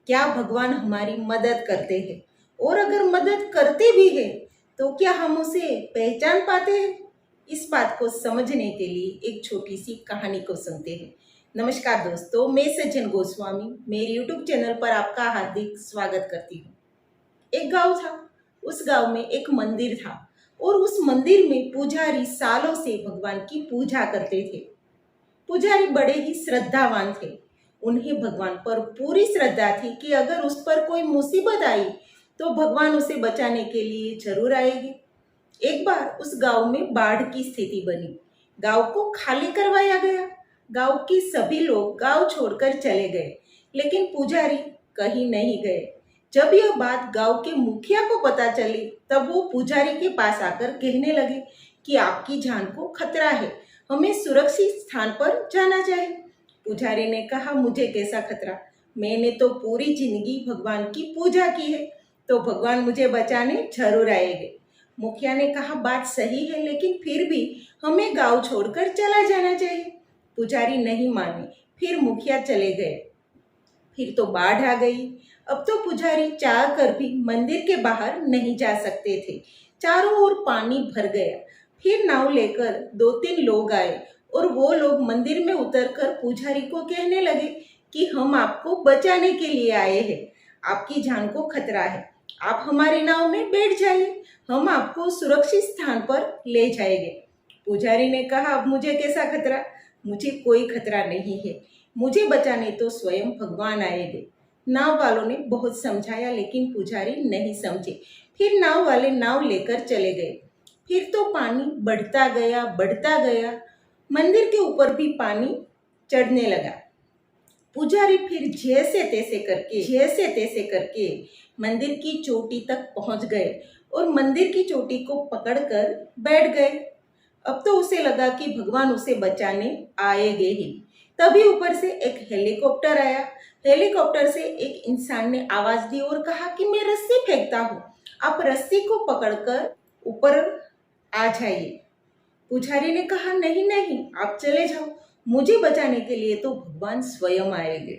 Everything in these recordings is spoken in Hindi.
क्या भगवान हमारी मदद करते हैं? और अगर मदद करते भी हैं तो क्या हम उसे पहचान पाते हैं? इस बात को समझने के लिए एक छोटी सी कहानी को सुनते हैं। नमस्कार दोस्तों, मैं सज्जन गोस्वामी मेरे YouTube चैनल पर आपका हार्दिक स्वागत करती हूँ। एक गांव था। उस गांव में एक मंदिर था और उस मंदिर में पुजारी सालों से भगवान की पूजा करते थे। पुजारी बड़े ही श्रद्धावान थे। उन्हें भगवान पर पूरी श्रद्धा थी कि अगर उस पर कोई मुसीबत आई तो भगवान उसे बचाने के लिए जरूर आएंगे। एक बार उस गांव में बाढ़ की स्थिति बनी। गांव को खाली करवाया गया। गांव के सभी लोग गांव छोड़कर चले गए, लेकिन पुजारी कहीं नहीं गए। जब यह बात गांव के मुखिया को पता चली, तब वो पुजारी के पास आकर कहने लगे कि आपकी जान को खतरा है, हमें सुरक्षित स्थान पर जाना चाहिए। पुजारी ने कहा, मुझे कैसा खतरा? मैंने तो पूरी जिंदगी भगवान की पूजा की है, तो भगवान मुझे बचाने जरूर आएंगे। मुखिया ने कहा, बात सही है, लेकिन फिर भी हमें गांव छोड़कर चला जाना चाहिए। पुजारी नहीं माने, फिर मुखिया चले गए। फिर तो बाढ़ आ गई। अब तो पुजारी चाह कर भी मंदिर के बाहर नहीं जा सकते थे। चारों ओर पानी भर गया। फिर नाव लेकर 2-3 लोग आए और वो लोग मंदिर में उतरकर पुजारी को कहने लगे कि हम आपको बचाने के लिए आए हैं, आपकी जान को खतरा है, आप हमारी नाव में बैठ जाइए, हम आपको सुरक्षित स्थान पर ले जाएंगे। पुजारी ने कहा, अब मुझे कैसा खतरा? मुझे कोई खतरा नहीं है, मुझे बचाने तो स्वयं भगवान आएंगे। नाव वालों ने बहुत समझाया, लेकिन पुजारी नहीं समझे। फिर नाव वाले नाव लेकर चले गए। फिर तो पानी बढ़ता गया। मंदिर के ऊपर भी पानी चढ़ने लगा। पुजारी फिर जैसे तैसे करके मंदिर की चोटी तक पहुंच गए और मंदिर की चोटी को पकड़कर बैठ गए। अब तो उसे लगा कि भगवान उसे बचाने आएंगे ही। तभी ऊपर से एक हेलीकॉप्टर आया। हेलीकॉप्टर से एक इंसान ने आवाज दी और कहा कि मैं रस्सी फेंकता हूँ, आप रस्सी को पकड़कर ऊपर आ जाइए। पुजारी ने कहा, नहीं, आप चले जाओ, मुझे बचाने के लिए तो भगवान स्वयं आएंगे।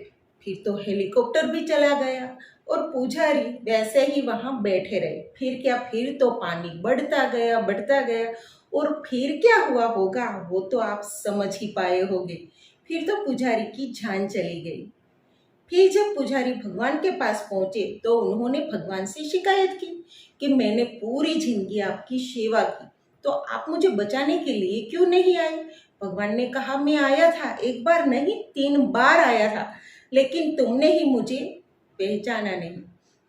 फिर तो हेलीकॉप्टर भी चला गया और पुजारी वैसे ही वहां बैठे रहे। फिर तो पानी बढ़ता गया और फिर क्या हुआ होगा वो तो आप समझ ही पाए होंगे। फिर तो पुजारी की जान चली गई। फिर जब पुजारी भगवान के पास पहुंचे तो उन्होंने भगवान से शिकायत की कि मैंने पूरी जिंदगी आपकी सेवा की, तो आप मुझे बचाने के लिए क्यों नहीं आए? भगवान ने कहा, मैं आया था, एक बार नहीं 3 बार आया था, लेकिन तुमने ही मुझे पहचाना नहीं।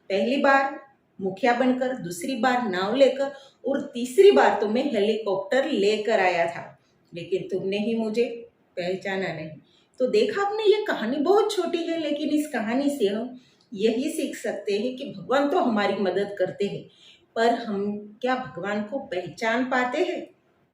पहली बार मुखिया बनकर, दूसरी बार नाव लेकर और तीसरी बार तो मैं हेलीकॉप्टर लेकर आया था, लेकिन तुमने ही मुझे पहचाना नहीं। तो देखा आपने, ये कहानी बहुत छोटी है, लेकिन इस कहानी से हम यही सीख सकते हैं कि भगवान तो हमारी मदद करते हैं, पर हम क्या भगवान को पहचान पाते हैं?